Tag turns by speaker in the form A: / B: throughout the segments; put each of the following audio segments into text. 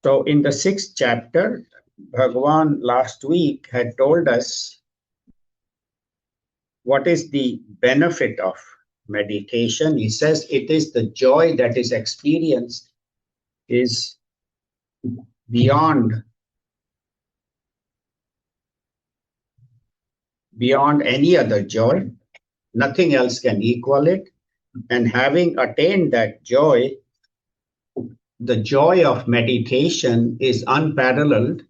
A: So in the 6th chapter, Bhagavan last week had told us what is the benefit of meditation. He says it is the joy that is experienced is beyond any other joy. Nothing else can equal it. And having attained that joy, the joy of meditation is unparalleled,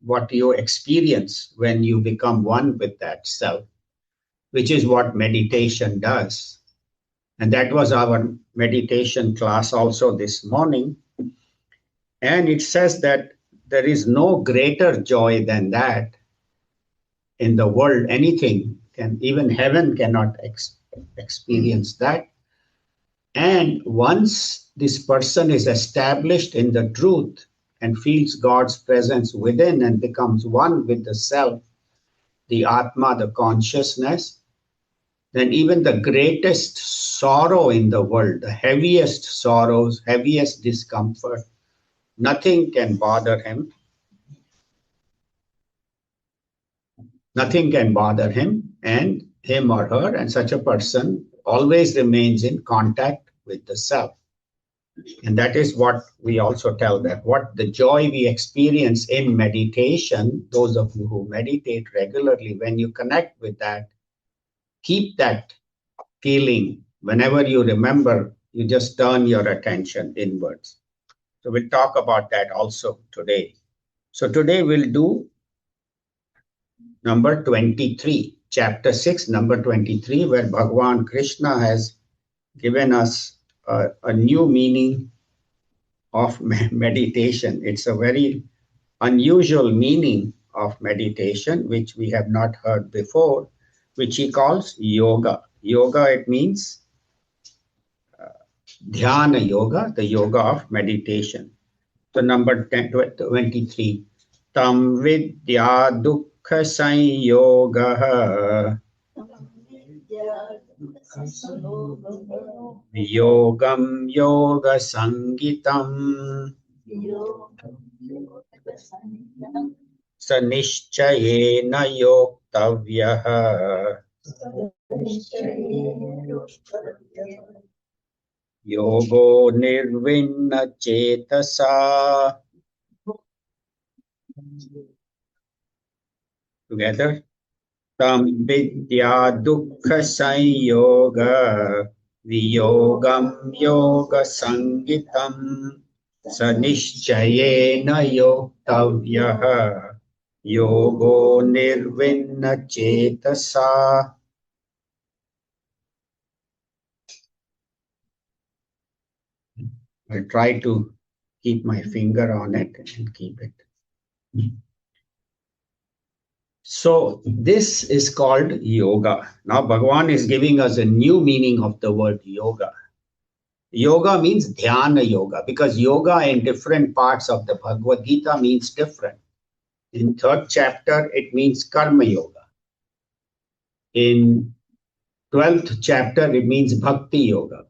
A: what you experience when you become one with that self, which is what meditation does. And that was our meditation class also this morning. And it says that there is no greater joy than that in the world. Anything can, even heaven cannot experience that. And once this person is established in the truth and feels God's presence within and becomes one with the self, the Atma, the consciousness, then even the greatest sorrow in the world, the heaviest sorrows, heaviest discomfort, nothing can bother him. Nothing can bother him and him or her, and such a person always remains in contact with the self. And that is what we also tell that what the joy we experience in meditation, those of you who meditate regularly, when you connect with that, keep that feeling. Whenever you remember, you just turn your attention inwards. So we'll talk about that also today. So today we'll do number 23, chapter 6, number 23, where Bhagavan Krishna has given us a new meaning of meditation. It's a very unusual meaning of meditation, which we have not heard before, which he calls yoga. Yoga, it means dhyana yoga, the yoga of meditation. So number 23, tam vidya dukkha sanyoga yogam yoga sangitam sanishchayena yoktavyaha yogo nirvinna chetasa. Together. Tam vidya dukkha sanyoga viyogam yoga sangitam sanishchayena yoktavyaha yogo nirvinna chetasa. I'll try to keep my finger on it and keep it. So this is called yoga. Now Bhagavan is giving us a new meaning of the word yoga. Yoga means dhyana yoga, because yoga in different parts of the Bhagavad Gita means different. In 3rd chapter, it means karma yoga. In 12th chapter, it means bhakti yoga.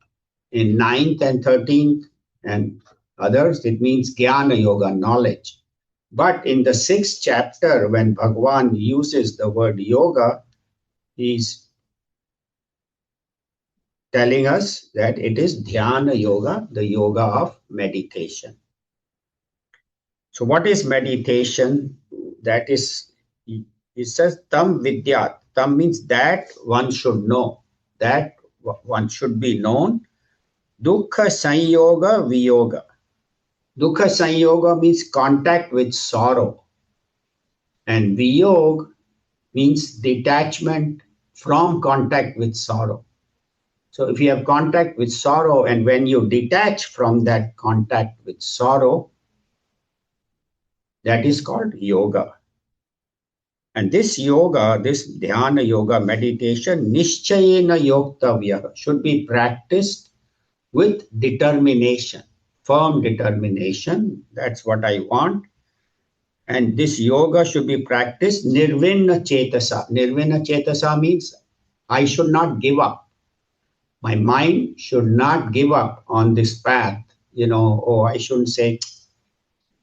A: In 9th and 13th and others, it means jnana yoga, knowledge. But in the 6th chapter, when Bhagavan uses the word yoga, he's telling us that it is dhyana yoga, the yoga of meditation. So what is meditation? That is, it says tam vidya. Tam means that one should know, that one should be known. Dukkha sanyoga viyoga. Dukkha sanyoga means contact with sorrow. And viyog means detachment from contact with sorrow. So if you have contact with sorrow, and when you detach from that contact with sorrow, that is called yoga. And this yoga, this dhyana yoga meditation, nishchayena yoktavya, should be practiced with determination, firm determination. That's what I want. And this yoga should be practiced nirvinna chetasa. Nirvinna chetasa means I should not give up. My mind should not give up on this path. I shouldn't say,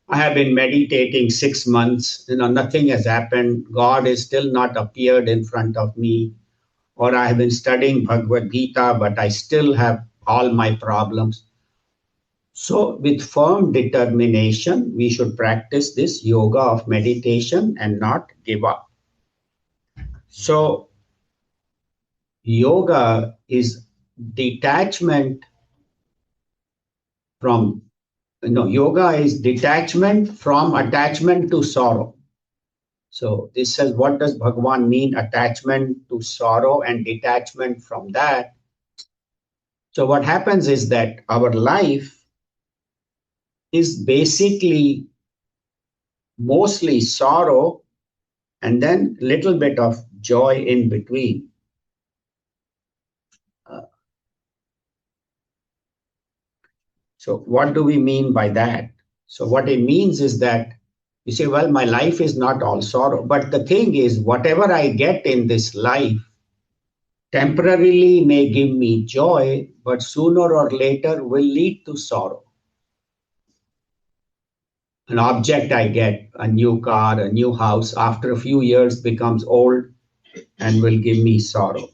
A: I have been meditating 6 months, nothing has happened. God is still not appeared in front of me. Or I have been studying Bhagavad Gita, but I still have all my problems. So, with firm determination, we should practice this yoga of meditation and not give up. So, yoga is detachment from, yoga is detachment from attachment to sorrow. So, this says, what does Bhagavan mean? Attachment to sorrow and detachment from that. So, what happens is that our life is basically mostly sorrow and then little bit of joy in between. Uh, so what do we mean by that? So what it means is that you say, well, my life is not all sorrow, but the thing is, whatever I get in this life temporarily may give me joy, but sooner or later will lead to sorrow. An object I get, a new car, a new house, after a few years becomes old and will give me sorrow.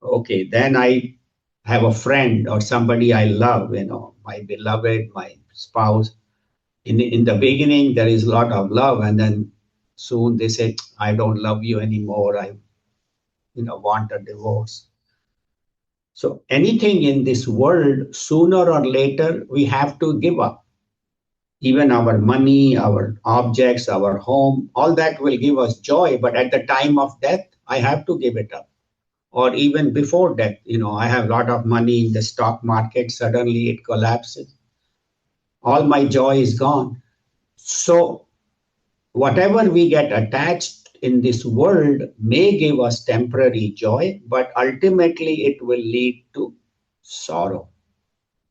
A: Okay, then I have a friend or somebody I love, my beloved, my spouse. In the beginning, there is a lot of love, and then soon they say, I don't love you anymore. I, want a divorce. So anything in this world, sooner or later, we have to give up. Even our money, our objects, our home, all that will give us joy. But at the time of death, I have to give it up. Or even before death, I have a lot of money in the stock market, suddenly it collapses. All my joy is gone. So, whatever we get attached in this world may give us temporary joy, but ultimately it will lead to sorrow.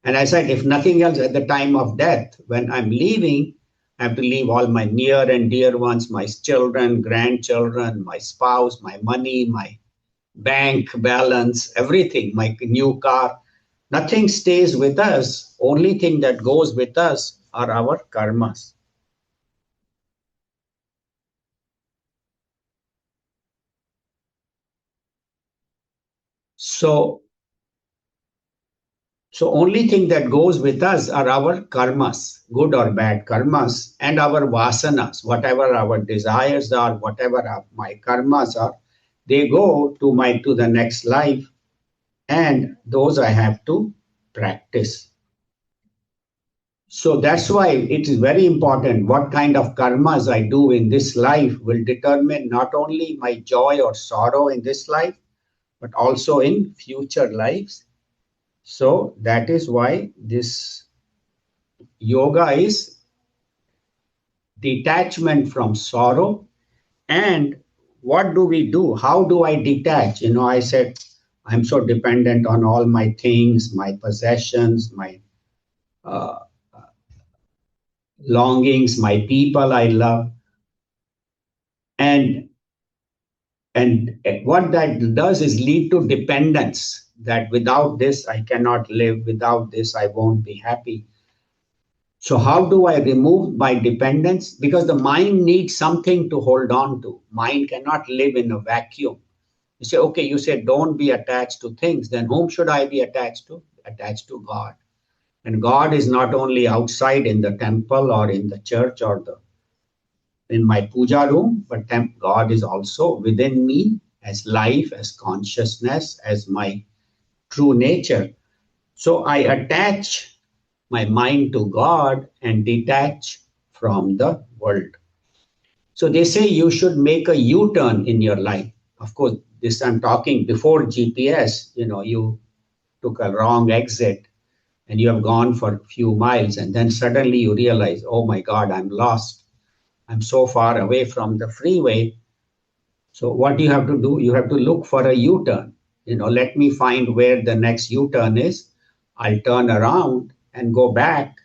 A: And I said, if nothing else, at the time of death, when I'm leaving, I have to leave all my near and dear ones, my children, grandchildren, my spouse, my money, my bank balance, everything, my new car. Nothing stays with us. Only thing that goes with us are our karmas. So, so only thing that goes with us are our karmas, good or bad karmas, and our vasanas, whatever our desires are, whatever my karmas are, they go to the next life, and those I have to practice. So that's why it is very important what kind of karmas I do in this life will determine not only my joy or sorrow in this life, but also in future lives. So that is why this yoga is detachment from sorrow. And what do we do? How do I detach? I said, I'm so dependent on all my things, my possessions, my uh, longings, my people I love. And And what that does is lead to dependence that without this, I cannot live. Without this, I won't be happy. So, how do I remove my dependence? Because the mind needs something to hold on to. Mind cannot live in a vacuum. You say, okay, you say don't be attached to things. Then, whom should I be attached to? Attached to God. And God is not only outside in the temple or in the church or in my puja room, but God is also within me as life, as consciousness, as my true nature. So I attach my mind to God and detach from the world. So they say you should make a U turn in your life. Of course, this I'm talking before GPS. You took a wrong exit and you have gone for a few miles, and then suddenly you realize, oh my God, I'm lost. I'm so far away from the freeway. So what you have to do, you have to look for a U-turn. Let me find where the next U-turn is. I'll turn around and go back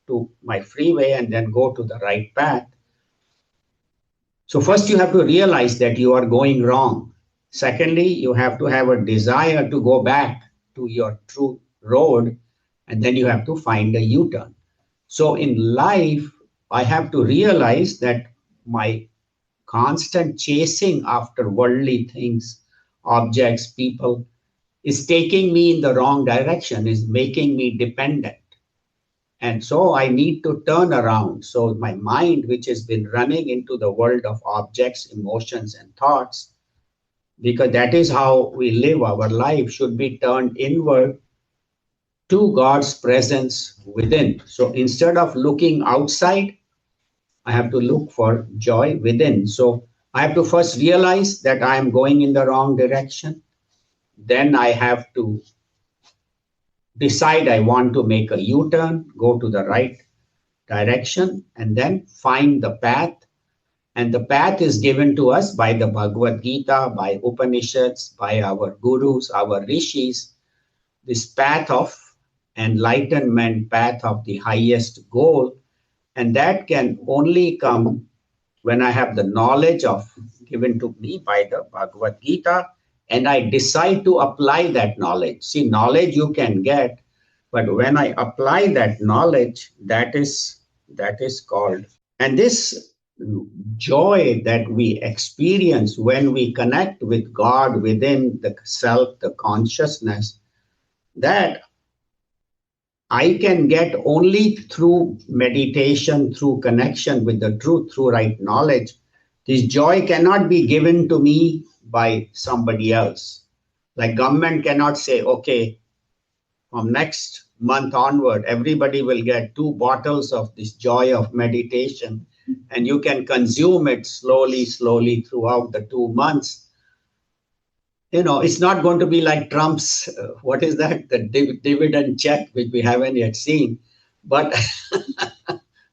A: to my freeway and then go to the right path. So first you have to realize that you are going wrong. Secondly, you have to have a desire to go back to your true road, and then you have to find a U-turn. So in life, I have to realize that my constant chasing after worldly things, objects, people, is taking me in the wrong direction, is making me dependent. And so I need to turn around. So my mind, which has been running into the world of objects, emotions, and thoughts, because that is how we live our life, should be turned inward to God's presence within. So instead of looking outside, I have to look for joy within. So I have to first realize that I am going in the wrong direction. Then I have to decide I want to make a U turn, go to the right direction, and then find the path. And the path is given to us by the Bhagavad Gita, by Upanishads, by our gurus, our rishis. This path of enlightenment, path of the highest goal. And that can only come when I have the knowledge of given to me by the Bhagavad Gita, and I decide to apply that knowledge. See, knowledge you can get, but when I apply that knowledge, that is called. And this joy that we experience when we connect with God within the self, the consciousness, that I can get only through meditation, through connection with the truth, through right knowledge. This joy cannot be given to me by somebody else. Like government cannot say, okay, from next month onward, everybody will get 2 bottles of this joy of meditation, and you can consume it slowly, slowly throughout the 2 months. You know, it's not going to be like Trump's, what is that? The dividend check, which we haven't yet seen, but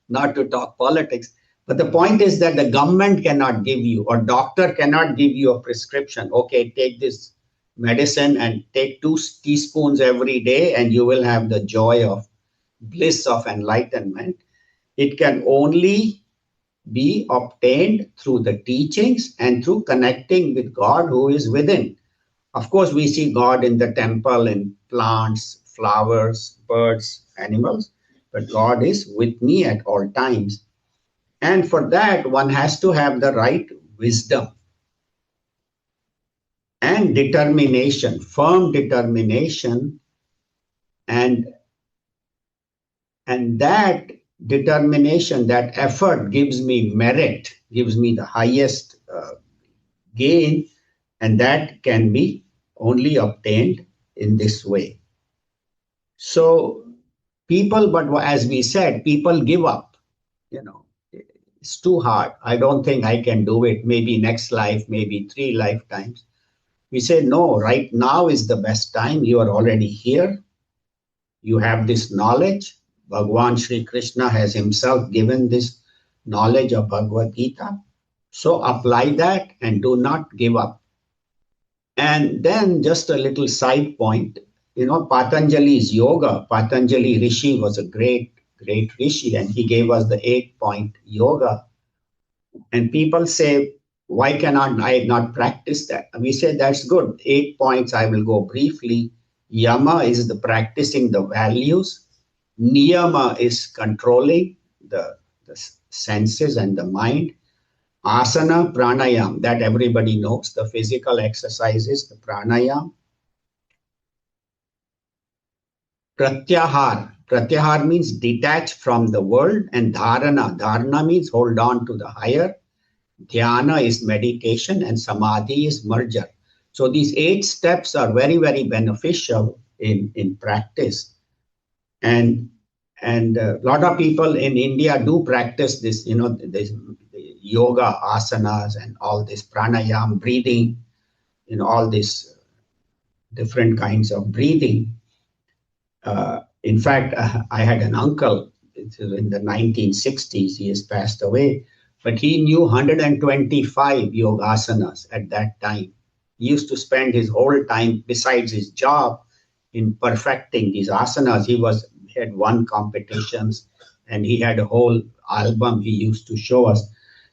A: not to talk politics. But the point is that the government cannot give you, or doctor cannot give you a prescription. Okay, take this medicine and take 2 teaspoons every day and you will have the joy of bliss of enlightenment. It can only be obtained through the teachings and through connecting with God who is within. Of course, we see God in the temple, in plants, flowers, birds, animals, but God is with me at all times. And for that, one has to have the right wisdom and determination, firm determination, and that determination, that effort gives me merit, gives me the highest gain, and that can be only obtained in this way. So people, but as we said, people give up. You know, it's too hard. I don't think I can do it. Maybe next life, maybe 3 lifetimes. We say, no, right now is the best time. You are already here. You have this knowledge. Bhagavan Sri Krishna has himself given this knowledge of Bhagavad Gita. So apply that and do not give up. And then just a little side point, you know, Patanjali's yoga, Patanjali Rishi was a great Rishi, and he gave us the 8-point yoga. And people say, why cannot I not practice that? And we say, that's good. 8 points, I will go briefly. Yama is the practicing the values. Niyama is controlling the senses and the mind. Asana, pranayam, that everybody knows, the physical exercises, the pranayam. Pratyahar, pratyahar means detach from the world, and dharana means hold on to the higher. Dhyana is meditation, and samadhi is merger. So these 8 steps are very, very beneficial in practice. And a lot of people in India do practice this, you know, this yoga, asanas, and all this pranayam, breathing, you know, all these different kinds of breathing. In fact, I had an uncle in the 1960s, he has passed away, but he knew 125 yogasanas at that time. He used to spend his whole time, besides his job, in perfecting these asanas. He had won competitions, and he had a whole album he used to show us.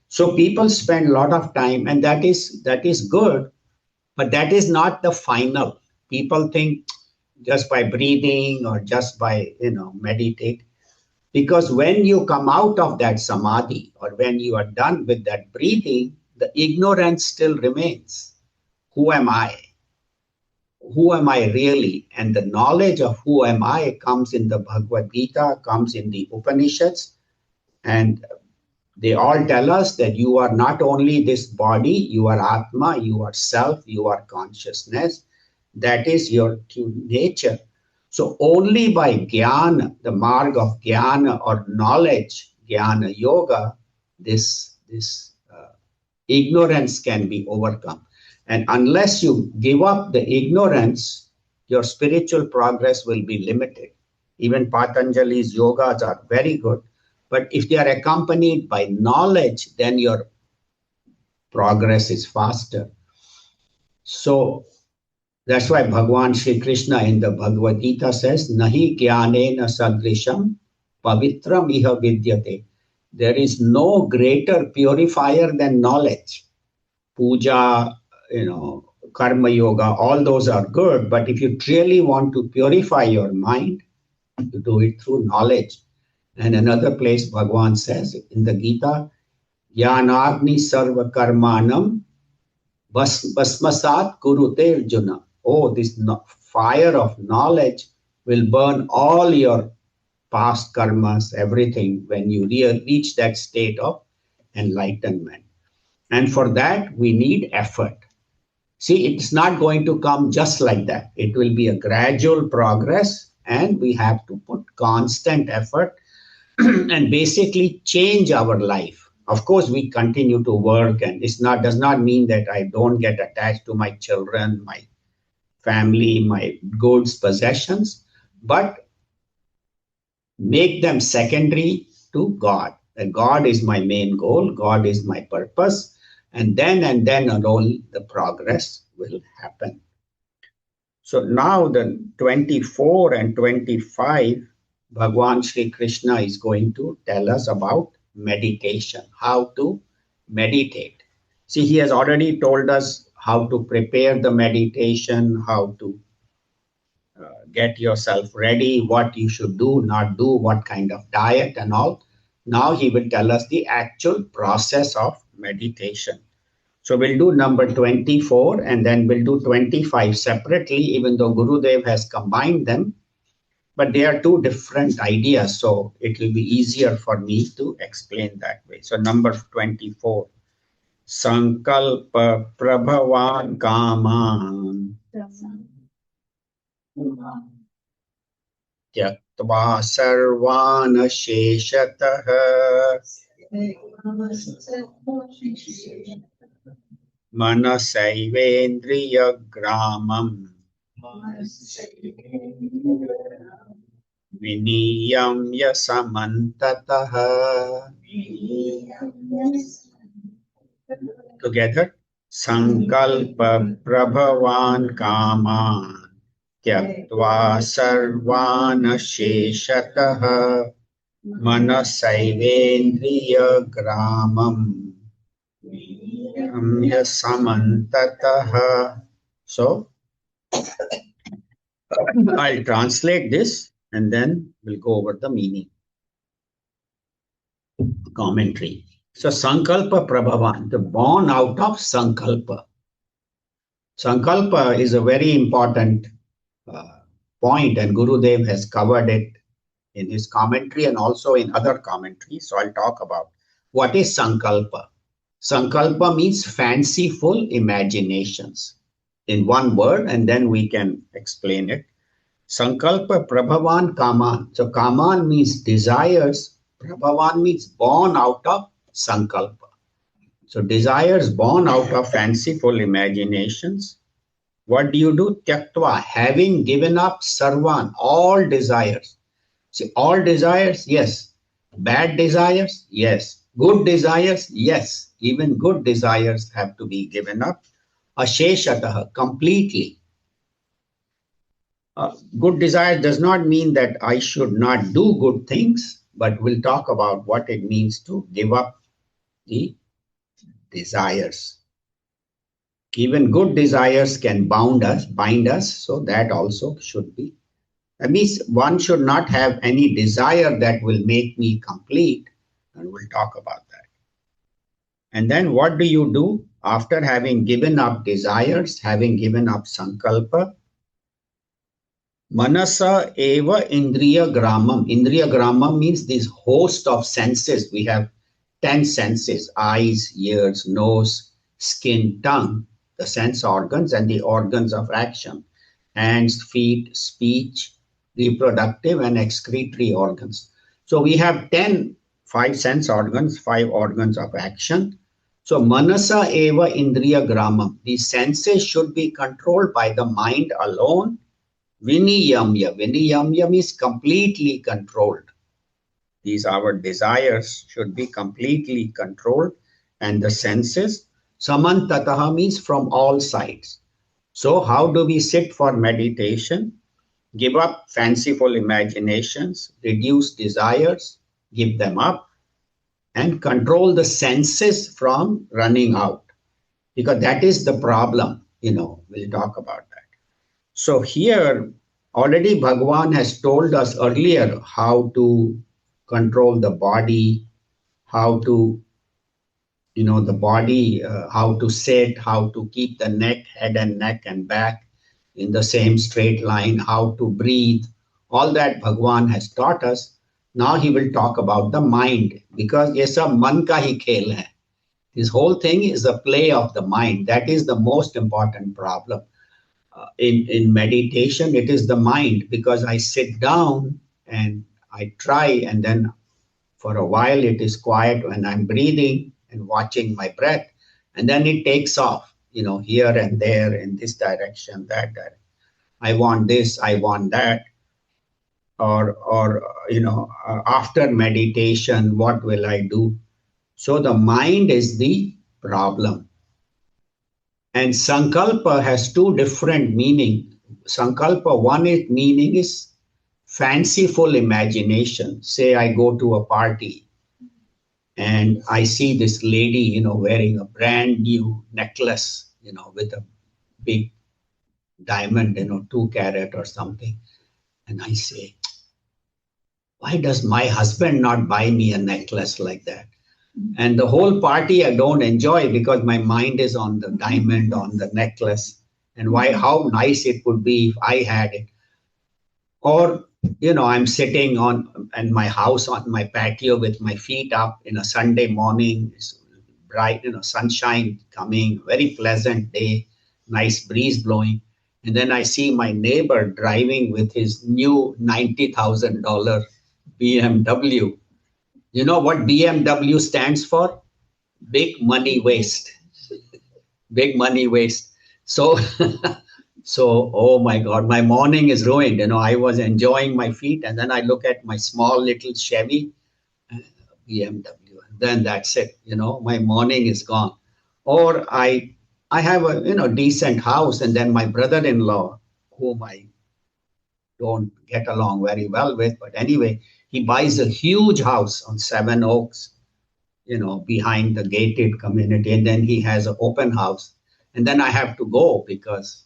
A: So people spend a lot of time, and that is good, but that is not the final. People think just by breathing or just by, you know, meditate. Because when you come out of that samadhi, or when you are done with that breathing, the ignorance still remains. Who am I? Who am I really? And the knowledge of who am I comes in the Bhagavad Gita, comes in the Upanishads, and they all tell us that you are not only this body, you are Atma, you are self, you are consciousness. That is your true nature. So only by jnana, the marg of jnana or knowledge, jnana yoga, this ignorance can be overcome. And unless you give up the ignorance, your spiritual progress will be limited. Even Patanjali's yogas are very good, but if they are accompanied by knowledge, then your progress is faster. So that's why Bhagavan Sri Krishna in the Bhagavad Gita says, Nahi jnanena sadrisham pavitram iha vidyate. There is no greater purifier than knowledge. Puja, karma yoga, all those are good. But if you really want to purify your mind, you do it through knowledge. And another place Bhagavan says in the Gita, Yanagni sarva karmanam basmasat kurute arjuna. Oh, this fire of knowledge will burn all your past karmas, everything, when you reach that state of enlightenment. And for that, we need effort. See, it's not going to come just like that. It will be a gradual progress, and we have to put constant effort and basically change our life. Of course, we continue to work, and does not mean that I don't get attached to my children, my family, my goods, possessions, but make them secondary to God. And God is my main goal, God is my purpose, and then alone the progress will happen. So now the 24 and 25, Bhagwan Sri Krishna is going to tell us about meditation, how to meditate. See, he has already told us how to prepare the meditation, how to get yourself ready, what you should do, not do, what kind of diet and all. Now he will tell us the actual process of meditation. So we'll do number 24 and then we'll do 25 separately, even though Gurudev has combined them. But they are two different ideas, so it will be easier for me to explain that way. So number 24. Sankalpa Prabhavan Kaman Tyaktva Sarvana Sheshatah Manasaivendriya Gramam Viniyamya Samantatah. Together. Sankalpa Prabhavan Kaman Tyaktva Sarvana Sheshatah Manasaivendriya Gramam Viniyamya Samantatah. So I'll translate this and then we'll go over the meaning. Commentary. So Sankalpa Prabhavan, the born out of Sankalpa. Sankalpa is a very important point, and Gurudev has covered it in his commentary and also in other commentaries. So I'll talk about what is Sankalpa. Sankalpa means fanciful imaginations in one word, and then we can explain it. Sankalpa Prabhavan Kaman. So Kaman means desires. Prabhavan means born out of Sankalpa. So desires born out of fanciful imaginations. What do you do? Tyaktva, having given up sarvan, all desires. See, all desires, yes. Bad desires, yes. Good desires, yes. Even good desires have to be given up. Asheshataha, completely. Good desire does not mean that I should not do good things, but we'll talk about what it means to give up the desires. Even good desires can bind us, so that also should be That means one should not have any desire that will make me complete. And we'll talk about that. And then what do you do after having given up desires, having given up sankalpa? Manasa eva indriya gramam. Indriya gramam means this host of senses. We have 10 senses: eyes, ears, nose, skin, tongue, the sense organs, and the organs of action: hands, feet, speech, reproductive, and excretory organs. So we have 10, 5 sense organs, 5 organs of action. So manasa eva indriya gramam. These senses should be controlled by the mind alone. Viniyamya. Viniyamya means completely controlled. These our desires should be completely controlled, and the senses. Samantataha means from all sides. So how do we sit for meditation? Give up fanciful imaginations, reduce desires, give them up, and control the senses from running out. Because that is the problem, we'll talk about that. So here, already Bhagavan has told us earlier how to control the body, how to, the body, how to sit, how to keep the neck, head and neck and back in the same straight line, how to breathe. All that Bhagavan has taught us. Now he will talk about the mind, because ye sab man ka hi khel hai. This whole thing is a play of the mind. That is the most important problem. In meditation, it is the mind, because I sit down and I try, and then for a while it is quiet when I'm breathing and watching my breath, and then it takes off, here and there, in this direction, that direction. I want this, I want that, or after meditation, what will I do? So the mind is the problem. And sankalpa has 2 different meaning. Sankalpa, one is meaning is fanciful imagination. Say I go to a party and I see this lady, wearing a brand new necklace, with a big diamond, 2 carat or something. And I say, why does my husband not buy me a necklace like that? And the whole party I don't enjoy, because my mind is on the diamond, on the necklace, and how nice it would be if I had it. Or, I'm sitting in my house on my patio with my feet up in a Sunday morning, it's bright, sunshine coming, very pleasant day, nice breeze blowing. And then I see my neighbor driving with his new $90,000 BMW. You know what BMW stands for? Big money waste. Big money waste. So, oh my God, my morning is ruined. I was enjoying my feet, and then I look at my small little Chevy BMW, and then that's it. My morning is gone. Or I have a decent house, and then my brother-in-law, whom I don't get along very well with, but anyway, he buys a huge house on Seven Oaks, behind the gated community, and then he has an open house, and then I have to go because,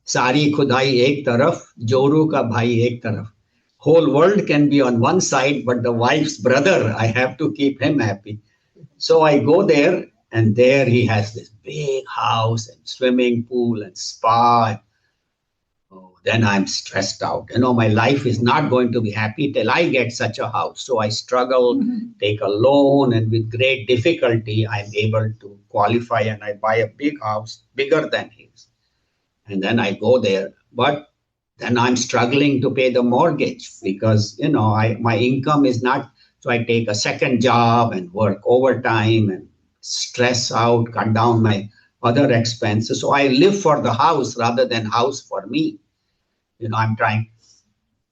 A: sari khudai ek taraf, joru ka bhai ek taraf. Whole world can be on one side, but the wife's brother, I have to keep him happy. So I go there, and there he has this big house and swimming pool and spa. Then I'm stressed out. My life is not going to be happy till I get such a house. So I struggle, take a loan, and with great difficulty, I'm able to qualify, and I buy a big house, bigger than his. And then I go there. But then I'm struggling to pay the mortgage because, my income is not. So I take a second job and work overtime and stress out, cut down my other expenses. So I live for the house rather than house for me. I'm trying.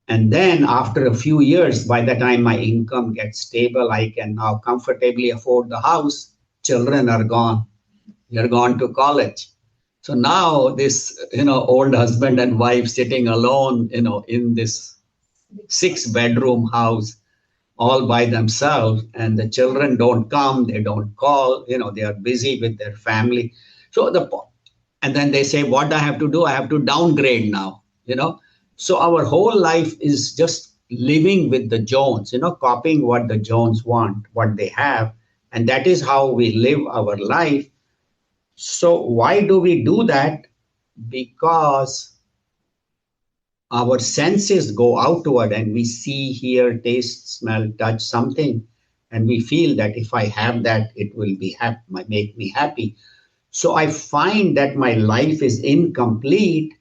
A: And then after a few years, by the time my income gets stable, I can now comfortably afford the house. Children are gone. They're gone to college. So now this, old husband and wife sitting alone, in this 6-bedroom house all by themselves, and the children don't come, they don't call, they are busy with their family. So and then they say, what I have to do? I have to downgrade now. So our whole life is just living with the Jones, copying what the Jones want, what they have. And that is how we live our life. So why do we do that? Because our senses go outward and we see, hear, taste, smell, touch something. And we feel that if I have that, it will be happy, make me happy. So I find that my life is incomplete,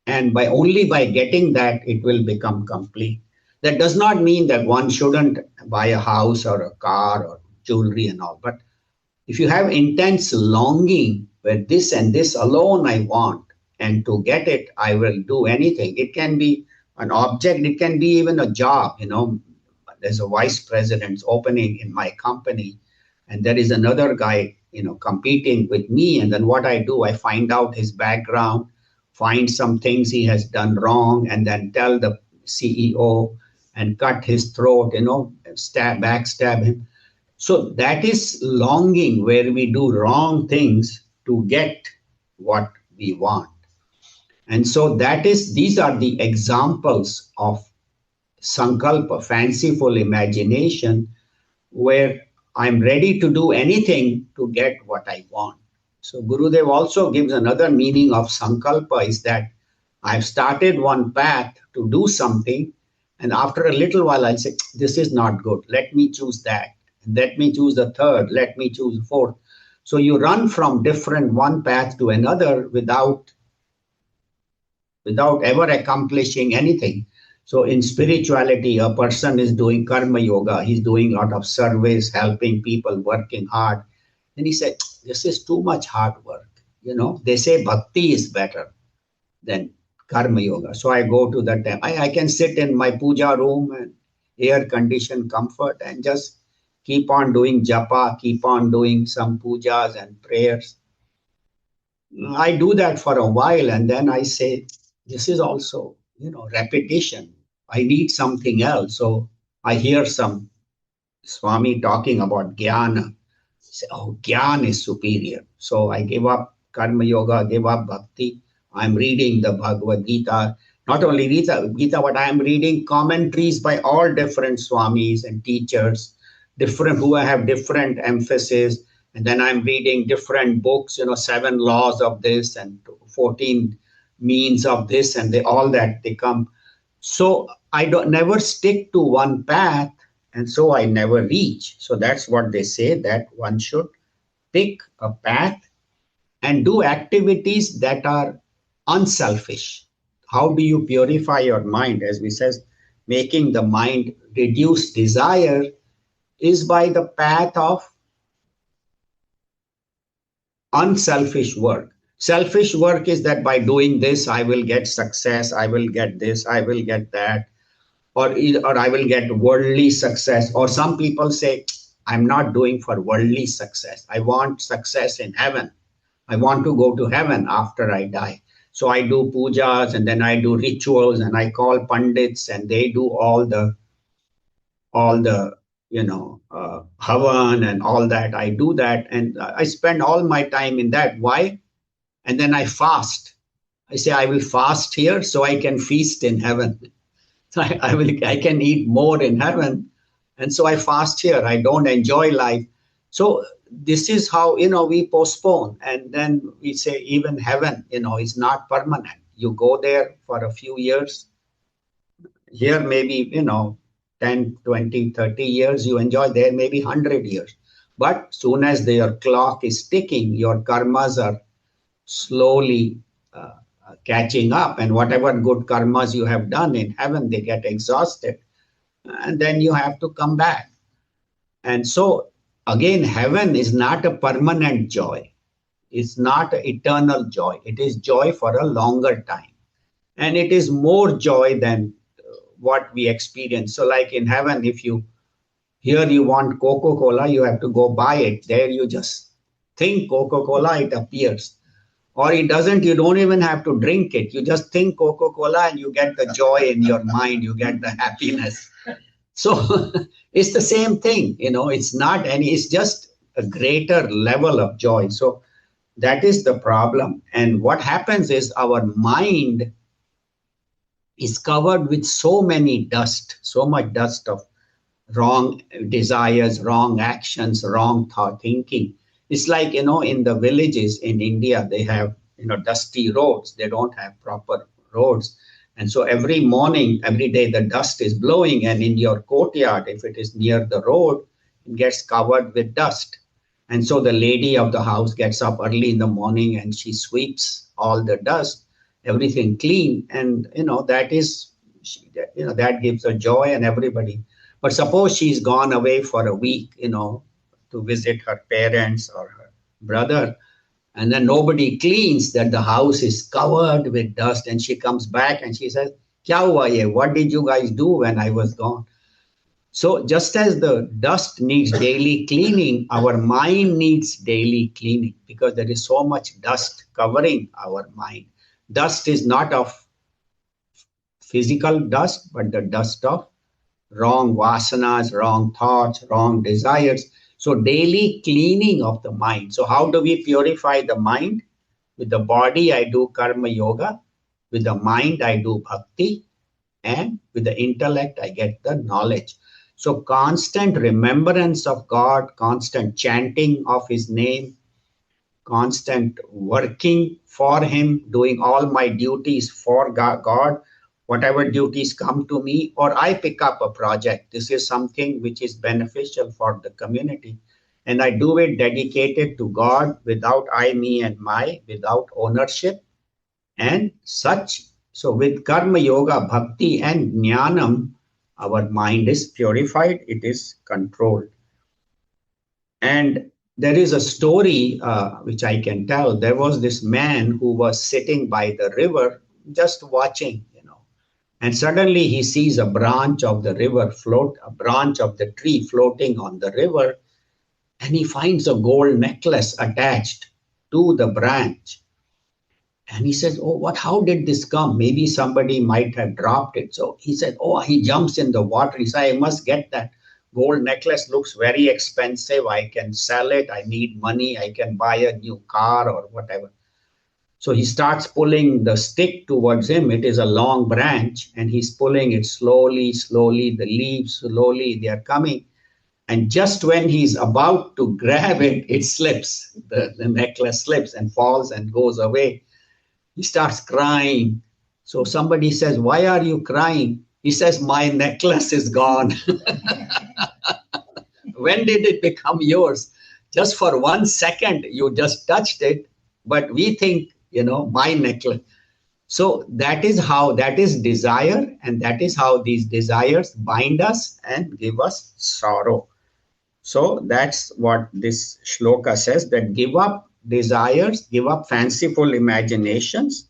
A: and by getting that, it will become complete. That does not mean that one shouldn't buy a house or a car or jewelry and all, but if you have intense longing where this and this alone I want, and to get it, I will do anything. It can be an object, it can be even a job. There's a vice president's opening in my company, and there is another guy, competing with me. And then what I do, I find out his background, find some things he has done wrong, and then tell the CEO and cut his throat, backstab him. So that is longing, where we do wrong things to get what we want. And so these are the examples of sankalpa, fanciful imagination, where I'm ready to do anything to get what I want. So Gurudev also gives another meaning of sankalpa, is that I've started one path to do something, and after a little while I'll say, this is not good. Let me choose that. Let me choose the third. Let me choose the fourth. So you run from different one path to another without ever accomplishing anything. So in spirituality, a person is doing karma yoga. He's doing a lot of service, helping people, working hard. And he said, this is too much hard work. They say bhakti is better than karma yoga. So I go to the temple. I can sit in my puja room and air conditioned comfort and just keep on doing japa, keep on doing some pujas and prayers. I do that for a while, and then I say, this is also, repetition. I need something else. So I hear some Swami talking about jnana. Say, oh, jnana is superior. So I give up karma yoga, give up bhakti. I'm reading the Bhagavad Gita. Not only Gita, but I'm reading commentaries by all different Swamis and teachers, different who have different emphasis. And then I'm reading different books, 7 laws of this and 14 means of this, and all that they come. So I don't never stick to one path, and so I never reach. So that's what they say, that one should pick a path and do activities that are unselfish. How do you purify your mind? As we says, making the mind reduce desire is by the path of unselfish work. Selfish work is that by doing this, I will get success, I will get this, I will get that, or I will get worldly success. Or some people say, I'm not doing for worldly success. I want success in heaven. I want to go to heaven after I die. So I do pujas, and then I do rituals, and I call pandits, and they do all the havan and all that. I do that, and I spend all my time in that. Why? And then I fast. I say I will fast here so I can feast in heaven. So I can eat more in heaven, and so I fast here. I don't enjoy life. So this is how we postpone, and then we say even heaven is not permanent. You go there for a few years. Here maybe 10, 20, 30 years you enjoy, there maybe 100 years. But soon as your clock is ticking, your karmas are slowly catching up, and whatever good karmas you have done in heaven, they get exhausted, and then you have to come back. And so again, heaven is not a permanent joy. It's not an eternal joy. It is joy for a longer time, and it is more joy than what we experience. So like in heaven, if you want Coca-Cola, you have to go buy it. There you just think Coca-Cola, it appears. Or it doesn't, you don't even have to drink it. You just think Coca-Cola and you get the joy in your mind, you get the happiness. So it's the same thing, it's just a greater level of joy. So that is the problem. And what happens is our mind is covered with so many dust, so much dust of wrong desires, wrong actions, wrong thought thinking. It's like, in the villages in India, they have, dusty roads. They don't have proper roads. And so every morning, every day, the dust is blowing. And in your courtyard, if it is near the road, it gets covered with dust. And so the lady of the house gets up early in the morning and she sweeps all the dust, everything clean. And, that is, that gives her joy and everybody. But suppose she's gone away for a week, to visit her parents or her brother, and then nobody cleans, that the house is covered with dust, and she comes back and she says, Kya hua ye? What did you guys do when I was gone? So just as the dust needs daily cleaning, our mind needs daily cleaning because there is so much dust covering our mind. Dust is not of physical dust, but the dust of wrong vasanas, wrong thoughts, wrong desires. So daily cleaning of the mind. So how do we purify the mind? With the body, I do karma yoga. With the mind, I do bhakti. And with the intellect, I get the knowledge. So constant remembrance of God, constant chanting of his name, constant working for him, doing all my duties for God, whatever duties come to me, or I pick up a project. This is something which is beneficial for the community. And I do it dedicated to God without I, me, and my, without ownership and such. So with karma yoga, bhakti, and jnanam, our mind is purified, it is controlled. And there is a story which I can tell. There was this man who was sitting by the river just watching, and suddenly he sees a branch of the river a branch of the tree floating on the river, and he finds a gold necklace attached to the branch. And he says, oh, how did this come? Maybe somebody might have dropped it. So he said, oh, he jumps in the water. He said, I must get that. Gold necklace looks very expensive. I can sell it. I need money. I can buy a new car or whatever. So he starts pulling the stick towards him. It is a long branch, and he's pulling it slowly, slowly. The leaves slowly, they are coming. And just when he's about to grab it, it slips. The necklace slips and falls and goes away. He starts crying. So somebody says, why are you crying? He says, my necklace is gone. When did it become yours? Just for 1 second, you just touched it. But we think, my necklace. So that is desire. And that is how these desires bind us and give us sorrow. So that's what this shloka says, that give up desires, give up fanciful imaginations,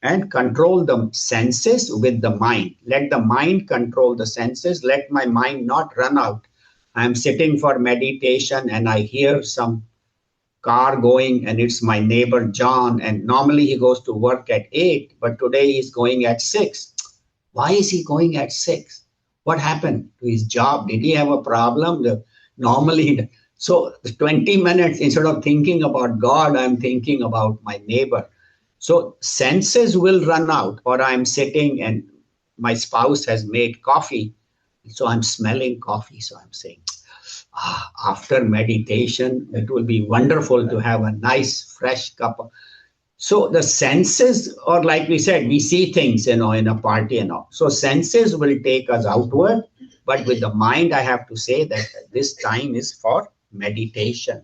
A: and control the senses with the mind. Let the mind control the senses. Let my mind not run out. I'm sitting for meditation and I hear some car going, and it's my neighbor John, and normally he goes to work at 8, but today he's going at 6. Why is he going at 6? What happened to his job? Did he have a problem? Normally, so 20 minutes, instead of thinking about God, I'm thinking about my neighbor. So senses will run out, or I'm sitting and my spouse has made coffee. So I'm smelling coffee. So I'm saying, after meditation, it will be wonderful to have a nice fresh cup of. So the senses, or like we said, we see things, in a party and all. So senses will take us outward, but with the mind, I have to say that this time is for meditation.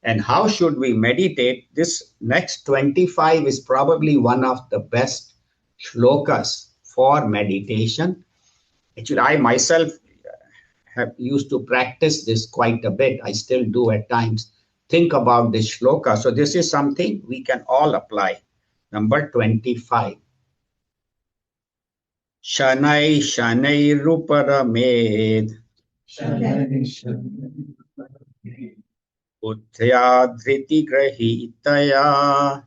A: And how should we meditate? This next 25 is probably one of the best shlokas for meditation. Actually, I myself have used to practice this quite a bit. I still do at times. Think about this shloka. So this is something we can all apply. Number 25. Shanai Shanai Ruparamed Buddhya Dhriti Grahitaya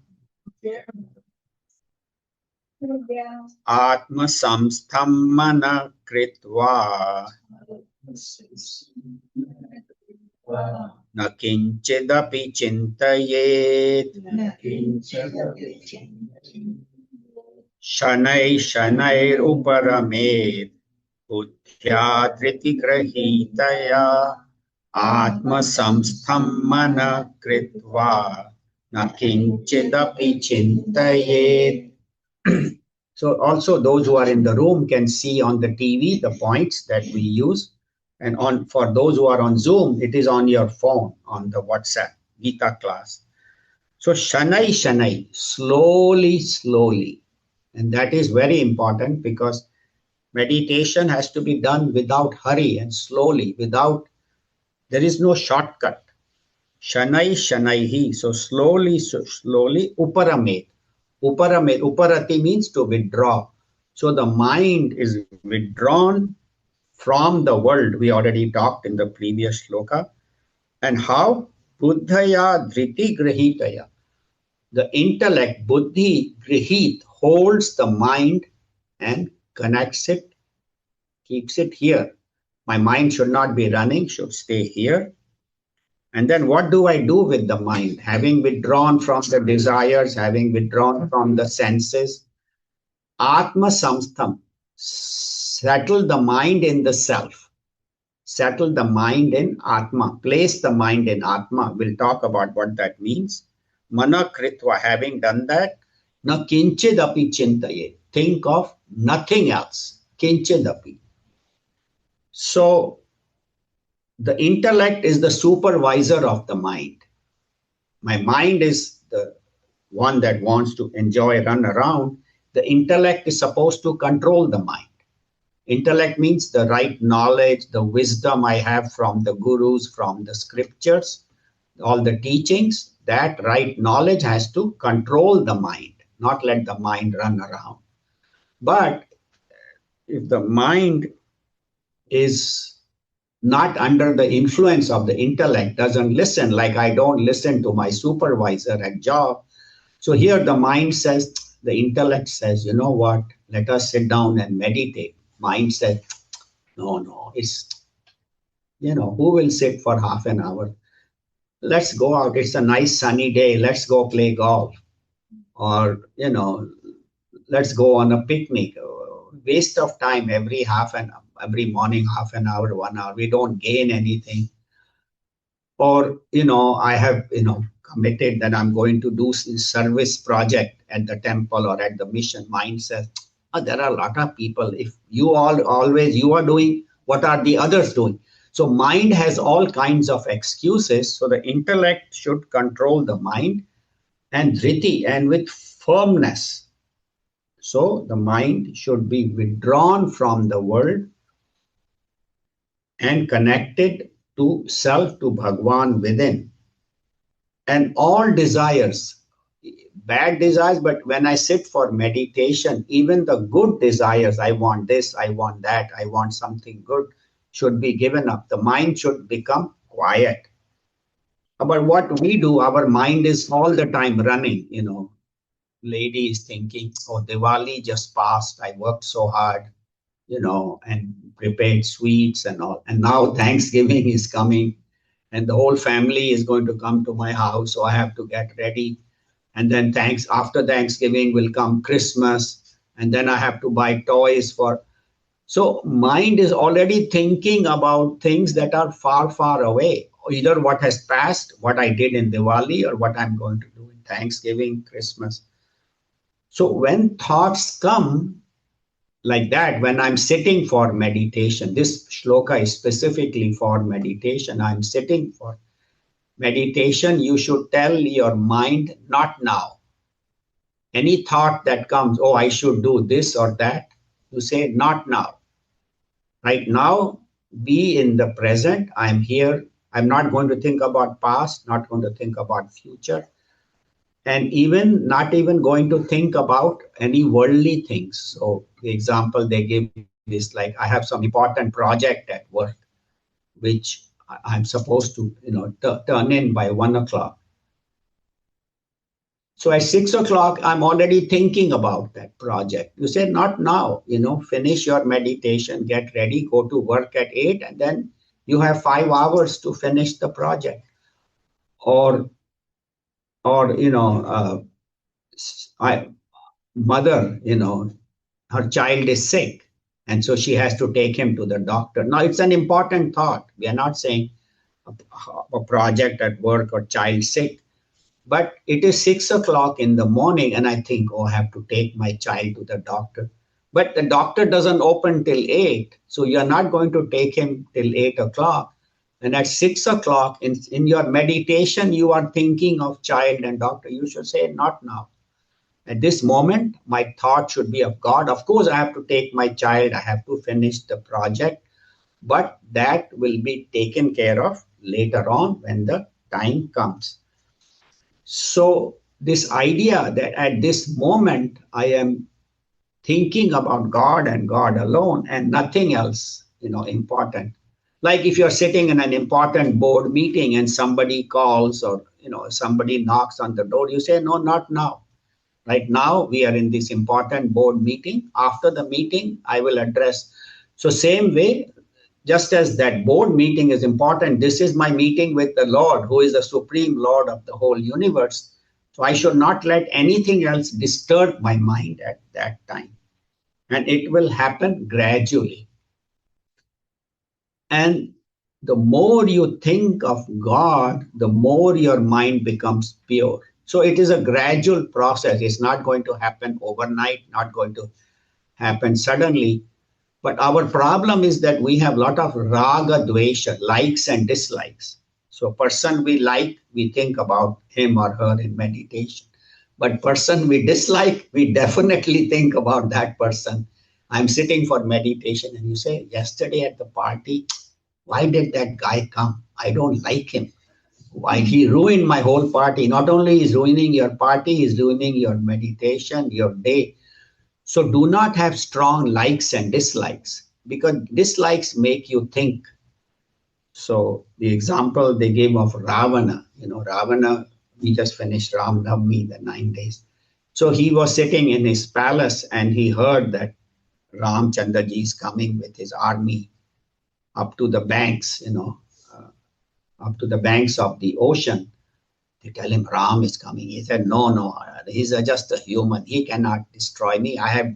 A: Atma Samstham Mana Kritva Na kinchidapi chintayet Shanai Shanai Uparamed Buddhya Driti Grahitaya Atma Samstham Mana Kritva Nakinchidapi Chintayet. So also those who are in the room can see on the TV the points that we use. And on for those who are on Zoom, it is on your phone, on the WhatsApp Gita class. So Shanai Shanai, slowly, slowly. And that is very important because meditation has to be done without hurry and slowly, there is no shortcut. Shanai Shanaihi. So slowly, Uparamet. Uparamet. Uparati means to withdraw. So the mind is withdrawn from the world. We already talked in the previous shloka. And how? Buddhaya Dhriti Grahitaya. The intellect, Buddhi, Grihit, holds the mind and connects it, keeps it here. My mind should not be running, should stay here. And then what do I do with the mind? Having withdrawn from the desires, having withdrawn from the senses, Atma Samstham, settle the mind in the self, settle the mind in Atma, place the mind in Atma. We'll talk about what that means. Mana Kritva, having done that, na kinchidapi chintaye, think of nothing else, kinchidapi. So the intellect is the supervisor of the mind. My mind is the one that wants to enjoy, run around. The intellect is supposed to control the mind. Intellect means the right knowledge, the wisdom I have from the gurus, from the scriptures, all the teachings. That right knowledge has to control the mind, not let the mind run around. But if the mind is not under the influence of the intellect, doesn't listen, like I don't listen to my supervisor at job. So here the mind says, the intellect says, you know what, let us sit down and meditate. Mind says, no, it's, who will sit for half an hour? Let's go out. It's a nice sunny day. Let's go play golf. Or, let's go on a picnic. Waste of time every morning, half an hour, 1 hour. We don't gain anything. Or, I have, committed that I'm going to do service project at the temple or at the mission. Mind says, there are a lot of people. If you are doing, what are the others doing? So mind has all kinds of excuses. So the intellect should control the mind and dhriti, and with firmness. So the mind should be withdrawn from the world and connected to self, to Bhagwan within. And all desires, bad desires, but when I sit for meditation, even the good desires, I want this, I want that, I want something good, should be given up. The mind should become quiet. But what we do, our mind is all the time running, lady is thinking, oh, Diwali just passed, I worked so hard, and prepared sweets and all. And now Thanksgiving is coming and the whole family is going to come to my house. So I have to get ready. And then after Thanksgiving will come Christmas. And then I have to buy toys for. So mind is already thinking about things that are far, far away. Either what has passed, what I did in Diwali, or what I'm going to do in Thanksgiving, Christmas. So when thoughts come like that, when I'm sitting for meditation, this shloka is specifically for meditation. I'm sitting for meditation. You should tell your mind, not now. Any thought that comes, oh, I should do this or that, you say, not now. Right now, be in the present. I'm here. I'm not going to think about past, not going to think about future. And even not even going to think about any worldly things. So the example they give is like, I have some important project at work, which I'm supposed to, turn in by 1 o'clock. So at 6 o'clock, I'm already thinking about that project. You say, not now, finish your meditation, get ready, go to work at 8, and then you have 5 hours to finish the project. Or mother, her child is sick, and so she has to take him to the doctor. Now, it's an important thought. We are not saying a project at work or child sick, but it is 6 o'clock in the morning, and I think, oh, I have to take my child to the doctor. But the doctor doesn't open till 8, so you're not going to take him till 8 o'clock. And at 6 o'clock, in your meditation, you are thinking of child and doctor. You should say, not now. At this moment, my thought should be of God. Of course, I have to take my child, I have to finish the project, but that will be taken care of later on when the time comes. So, this idea that at this moment I am thinking about God and God alone and nothing else, important. Like if you're sitting in an important board meeting and somebody calls or somebody knocks on the door, you say, no, not now. Right now, we are in this important board meeting. After the meeting, I will address. So, same way, just as that board meeting is important, this is my meeting with the Lord, who is the supreme Lord of the whole universe. So, I should not let anything else disturb my mind at that time. And it will happen gradually. And the more you think of God, the more your mind becomes pure. So it is a gradual process. It's not going to happen overnight, not going to happen suddenly. But our problem is that we have a lot of raga dvesha, likes and dislikes. So person we like, we think about him or her in meditation. But person we dislike, we definitely think about that person. I'm sitting for meditation and you say, yesterday at the party, why did that guy come? I don't like him. Why he ruined my whole party. Not only is ruining your party, he's ruining your meditation, your day. So do not have strong likes and dislikes, because dislikes make you think. So the example they gave of Ravana, Ravana, we just finished Ram Navami, the 9 days. So he was sitting in his palace and he heard that Ramchandraji is coming with his army up to the banks, up to the banks of the ocean. They tell him Ram is coming. He said, no, he's just a human. He cannot destroy me. I have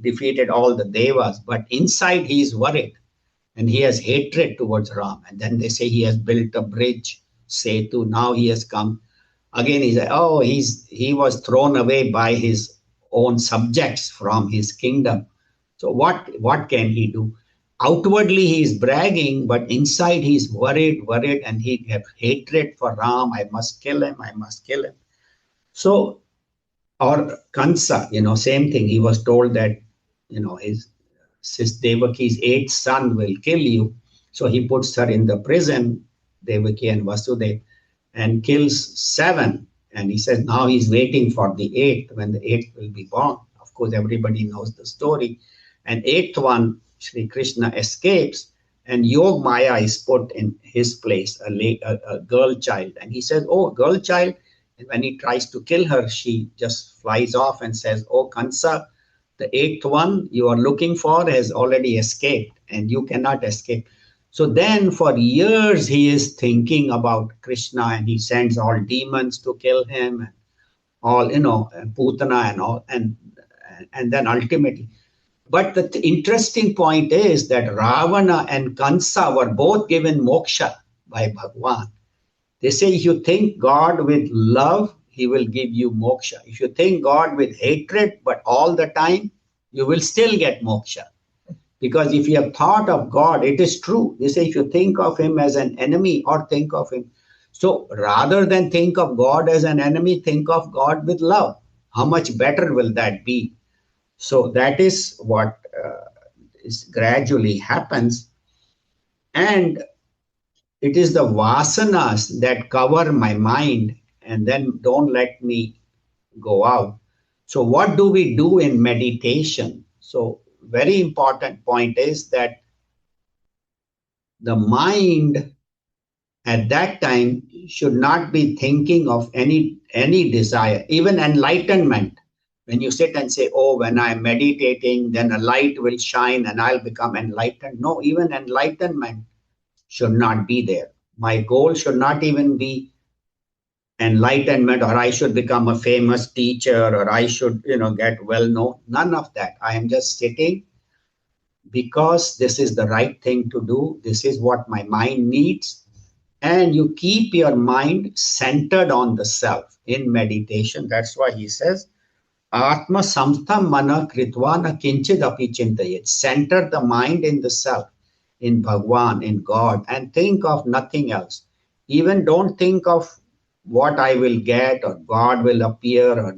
A: defeated all the devas, but inside he is worried and he has hatred towards Ram. And then they say he has built a bridge, Setu. Now he has come. Again, he said, oh, he was thrown away by his own subjects from his kingdom. So what can he do? Outwardly, he is bragging, but inside he is worried, and he has hatred for Ram. I must kill him. So, or Kansa, same thing. He was told that, his Devaki's eighth son will kill you. So he puts her in the prison, Devaki and Vasudeva, and kills 7. And he says now he's waiting for the 8th, when the 8th will be born. Of course, everybody knows the story. And 8th one, Sri Krishna escapes, and Yog Maya is put in his place, a girl child. And he says, oh, girl child. And when he tries to kill her, she just flies off and says, oh, Kansa, the 8th one you are looking for has already escaped, and you cannot escape. So then for years, he is thinking about Krishna, and he sends all demons to kill him, and all, Putana and all. And then ultimately, but the interesting point is that Ravana and Kansa were both given moksha by Bhagwan. They say if you think God with love, he will give you moksha. If you think God with hatred, but all the time, you will still get moksha. Because if you have thought of God, it is true. They say if you think of him as an enemy or think of him. So rather than think of God as an enemy, think of God with love. How much better will that be? So that is what is gradually happens. And it is the vasanas that cover my mind and then don't let me go out. So what do we do in meditation? So very important point is that the mind at that time should not be thinking of any desire, even enlightenment. When you sit and say, oh, when I'm meditating, then a light will shine and I'll become enlightened. No, even enlightenment should not be there. My goal should not even be enlightenment, or I should become a famous teacher, or I should, get well known. None of that. I am just sitting because this is the right thing to do. This is what my mind needs. And you keep your mind centered on the self in meditation. That's why he says, Atma samstham mana kritva na kinchid api chintayet. Center the mind in the self, in Bhagwan, in God, and think of nothing else. Even don't think of what I will get, or God will appear, or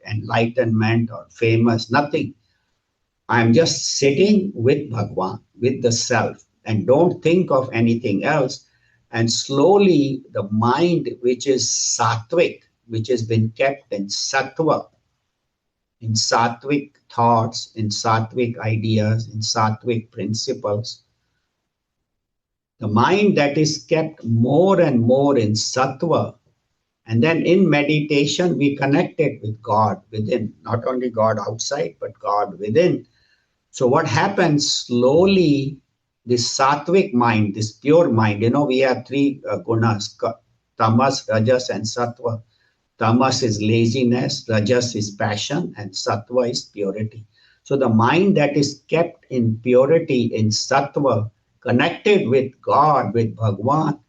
A: enlightenment, or famous, nothing. I'm just sitting with Bhagwan, with the self, and don't think of anything else. And slowly, the mind, which is sattvic, which has been kept in sattva, in sattvic thoughts, in sattvic ideas, in sattvic principles, the mind that is kept more and more in sattva, and then in meditation, we connect it with God within, not only God outside, but God within. So what happens slowly, this sattvic mind, this pure mind, we have three gunas, tamas, rajas, and sattva. Tamas is laziness, rajas is passion, and sattva is purity. So the mind that is kept in purity, in sattva, connected with God, with Bhagwan,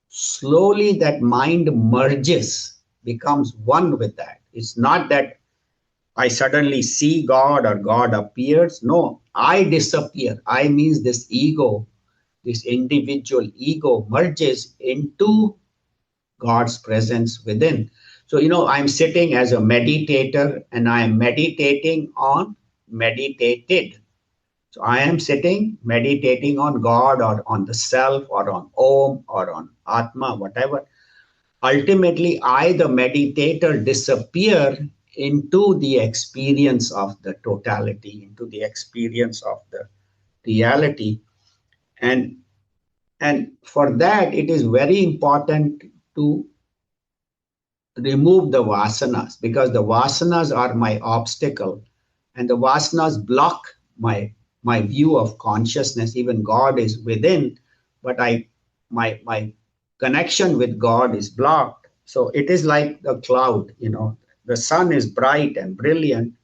A: slowly that mind merges, becomes one with that. It's not that I suddenly see God or God appears. No, I disappear. I means this ego, this individual ego merges into God's presence within. So, I'm sitting as a meditator and I am meditating on meditated. So I am sitting, meditating on God or on the self or on Om or on Atma, whatever. Ultimately, I, the meditator, disappear into the experience of the totality, into the experience of the reality. And for that, it is very important to remove the vasanas, because the vasanas are my obstacle, and the vasanas block my view of consciousness. Even God is within, but my connection with God is blocked. So it is like the cloud. The sun is bright and brilliant,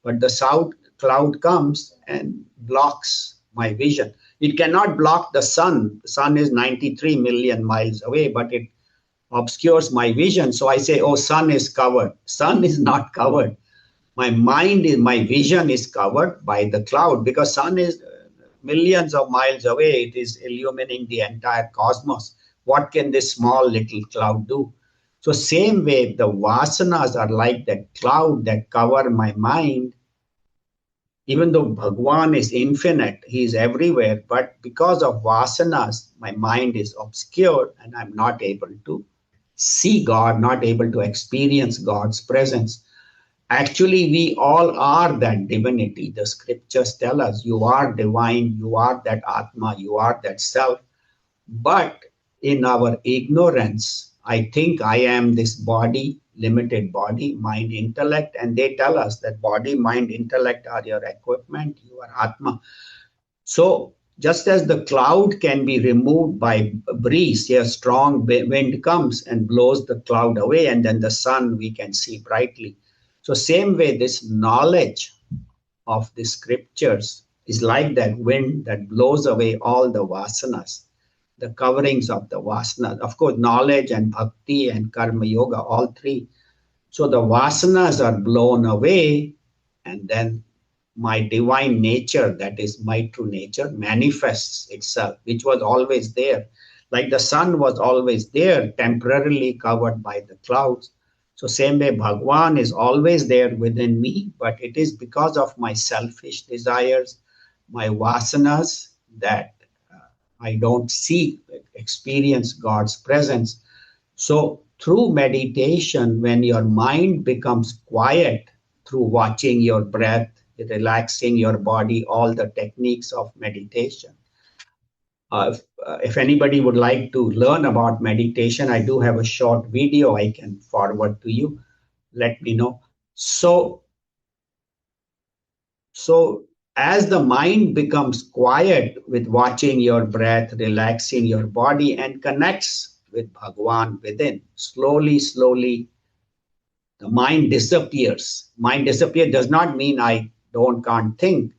A: but the south cloud comes and blocks my vision. It cannot block the sun. The sun is 93 million miles away, but it obscures my vision. So I say, oh, sun is covered. Sun is not covered. My vision is covered by the cloud, because sun is millions of miles away. It is illumining the entire cosmos. What can this small little cloud do? So same way, the vasanas are like that cloud that cover my mind. Even though Bhagwan is infinite, he is everywhere, but because of vasanas, my mind is obscured and I'm not able to see God, not able to experience God's presence. Actually, we all are that divinity. The scriptures tell us you are divine, you are that Atma, you are that self. But in our ignorance, I think I am this body, limited body, mind, intellect, and they tell us that body, mind, intellect are your equipment, you are Atma. So just as the cloud can be removed by a breeze, a strong wind comes and blows the cloud away, and then the sun we can see brightly. So same way, this knowledge of the scriptures is like that wind that blows away all the vasanas, the coverings of the vasanas. Of course, knowledge and bhakti and karma yoga, all three. So the vasanas are blown away, and then my divine nature, that is my true nature, manifests itself, which was always there. Like the sun was always there, temporarily covered by the clouds. So same way, Bhagwan is always there within me, but it is because of my selfish desires, my vasanas, that I don't see, experience God's presence. So through meditation, when your mind becomes quiet, through watching your breath, relaxing your body, all the techniques of meditation. If anybody would like to learn about meditation, I do have a short video I can forward to you. Let me know. So as the mind becomes quiet with watching your breath, relaxing your body, and connects with Bhagavan within, slowly, slowly, the mind disappears. Mind disappear does not mean I can't think,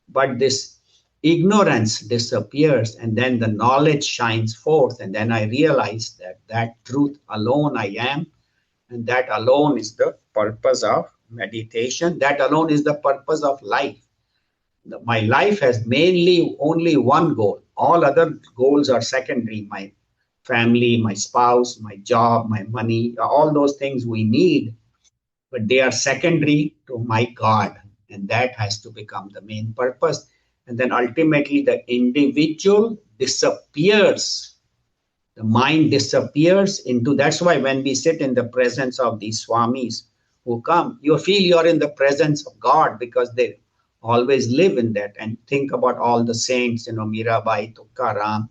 A: but this ignorance disappears, and then the knowledge shines forth, and then I realize that that truth alone I am, and that alone is the purpose of meditation. That alone is the purpose of life. My life has mainly only one goal. All other goals are secondary. My family, my spouse, my job, my money, all those things we need, but they are secondary to my God. And that has to become the main purpose. And then ultimately the individual disappears. The mind disappears into, that's why when we sit in the presence of these swamis who come, you feel you're in the presence of God, because they always live in that. And think about all the saints, Mirabai, Tukaram,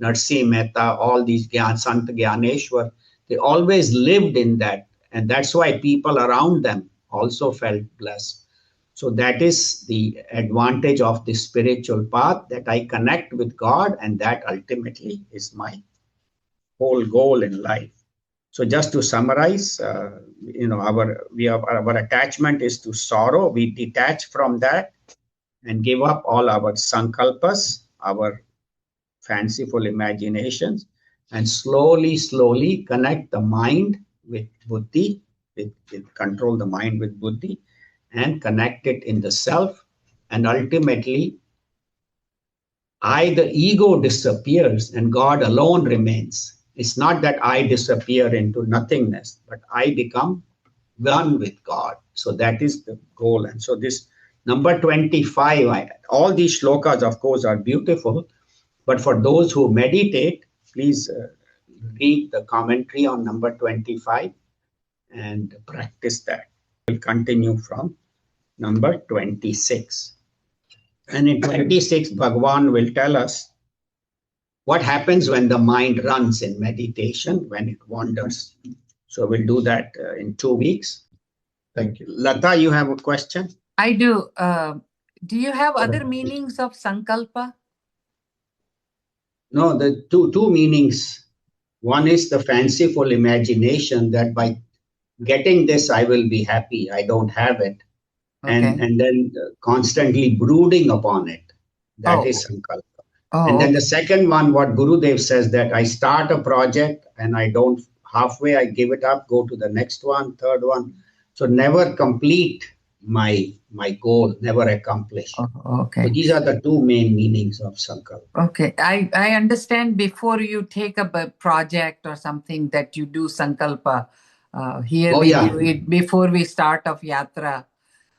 A: Narsi Mehta, all these Sant Gyaneshwar, they always lived in that. And that's why people around them also felt blessed. So that is the advantage of the spiritual path, that I connect with God, and that ultimately is my whole goal in life. So just to summarize, our attachment is to sorrow. We detach from that and give up all our sankalpas, our fanciful imaginations, and slowly, slowly connect the mind with buddhi, with control the mind with buddhi, and connect it in the self. And ultimately, the ego disappears and God alone remains. It's not that I disappear into nothingness, but I become one with God. So that is the goal. And so this number 25, all these shlokas, of course, are beautiful. But for those who meditate, please read the commentary on number 25 and practice that. We'll continue from number 26. And in 26, Bhagavan will tell us what happens when the mind runs in meditation, when it wanders. So we'll do that in 2 weeks. Thank you. Lata, you have a question?
B: I do. Do you have other meanings of sankalpa?
A: No, the two meanings. One is the fanciful imagination that by getting this, I will be happy. I don't have it.
B: Okay.
A: And then constantly brooding upon it. That is sankalpa. And then the second one, what Gurudev says, that I start a project and I don't, halfway I give it up, go to the next one, third one. So never complete my goal, never accomplish.
B: Okay.
A: So these are the two main meanings of sankalpa.
B: Okay. I understand before you take up a project or something that you do sankalpa. Here we do it before we start of yatra.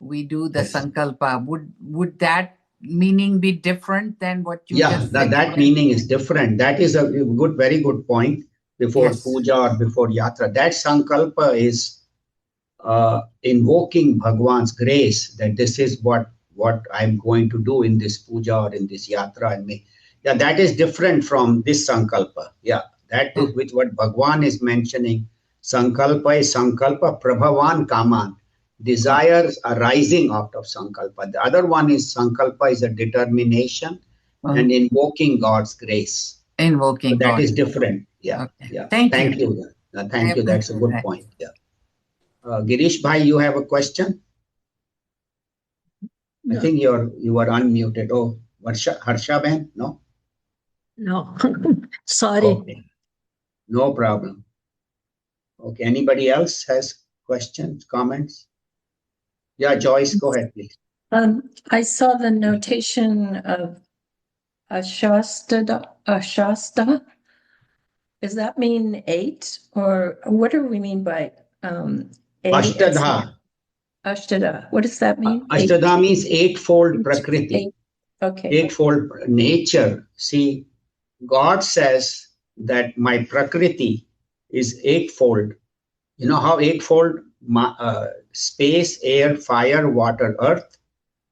B: We do the sankalpa. Would that meaning be different than what you just said?
A: That meaning is different. That is a very good point. Before puja or before yatra, that sankalpa is invoking Bhagwan's grace, that this is what I'm going to do in this puja or in this yatra. And that is different from this sankalpa. That is with what Bhagwan is mentioning. Sankalpa is sankalpa prabhavan kaman. Desires arising out of sankalpa. The other one is sankalpa is a determination and invoking God's grace.
B: Invoking
A: that is different. Thank you. Thank you. That's a good point. Girish Bhai, you have a question? No. I think you are unmuted. Oh, Harsha Ben? No?
C: No. Sorry.
A: Okay. No problem. Okay. Anybody else has questions, comments? Yeah, Joyce, go ahead, please.
C: I saw the notation of Ashasta. Does that mean 8? Or what do we mean by
A: Ashtadha.
C: Ashtada. What does that mean?
A: Ashtadha means eightfold prakriti.
C: Okay.
A: Eightfold nature. See, God says that my prakriti is eightfold. You know how eightfold? Space, air, fire, water, earth,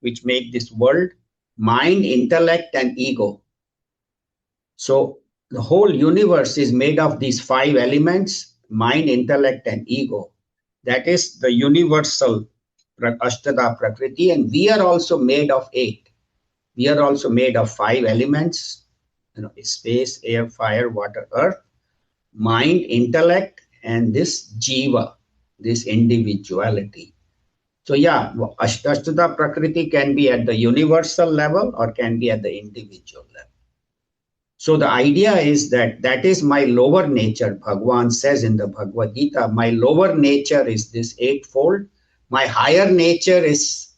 A: which make this world, mind, intellect, and ego. So the whole universe is made of these 5 elements: mind, intellect, and ego. That is the universal Ashtada Prakriti, and we are also made of 8. We are also made of 5 elements, space, air, fire, water, earth. mind, intellect, and this jiva, this individuality. So yeah, Ashtadha Prakriti can be at the universal level or can be at the individual level. So the idea is that that is my lower nature. Bhagavan says in the Bhagavad Gita, my lower nature is this eightfold. My higher nature is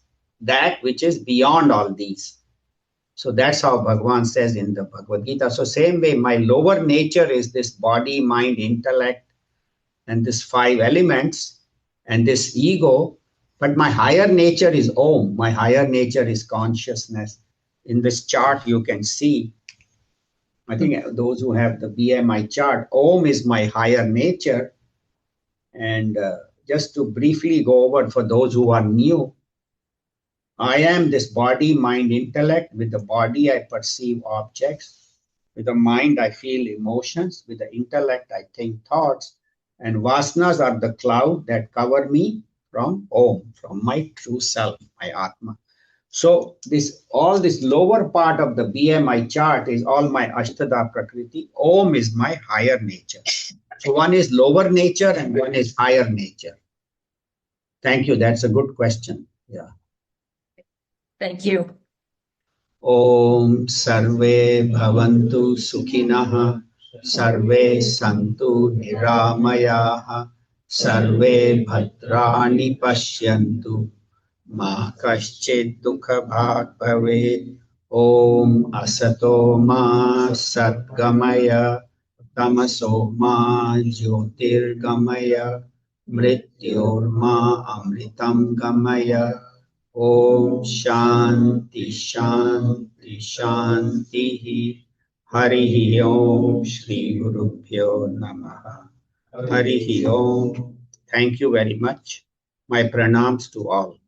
A: that which is beyond all these. So that's how Bhagavan says in the Bhagavad Gita. So same way, my lower nature is this body, mind, intellect, and this five elements and this ego. But my higher nature is Om. My higher nature is consciousness. In this chart, you can see, I think those who have the BMI chart, Om is my higher nature. And just to briefly go over for those who are new, I am this body, mind, intellect. With the body, I perceive objects. With the mind, I feel emotions. With the intellect, I think thoughts. And vasanas are the cloud that cover me from Om, from my true self, my Atma. So all this lower part of the BMI chart is all my Ashtadha Prakriti. Om is my higher nature. So one is lower nature and one is higher nature. Thank you. That's a good question. Yeah.
C: Thank you.
A: Om Sarve Bhavantu Sukhinah Sarve Santu Niramayaha Sarve Bhadrani Pashyantu Ma Kaschid Dukha Bhag Bhave Om Asato Ma Satgamaya Tamaso Ma Jyotirgamaya Mrityorma Amritam Gamaya Om Shanti Shanti Shanti Harihi Om Shri Gurubhyo Namaha Harihi Om. Thank you very much. My pranams to all.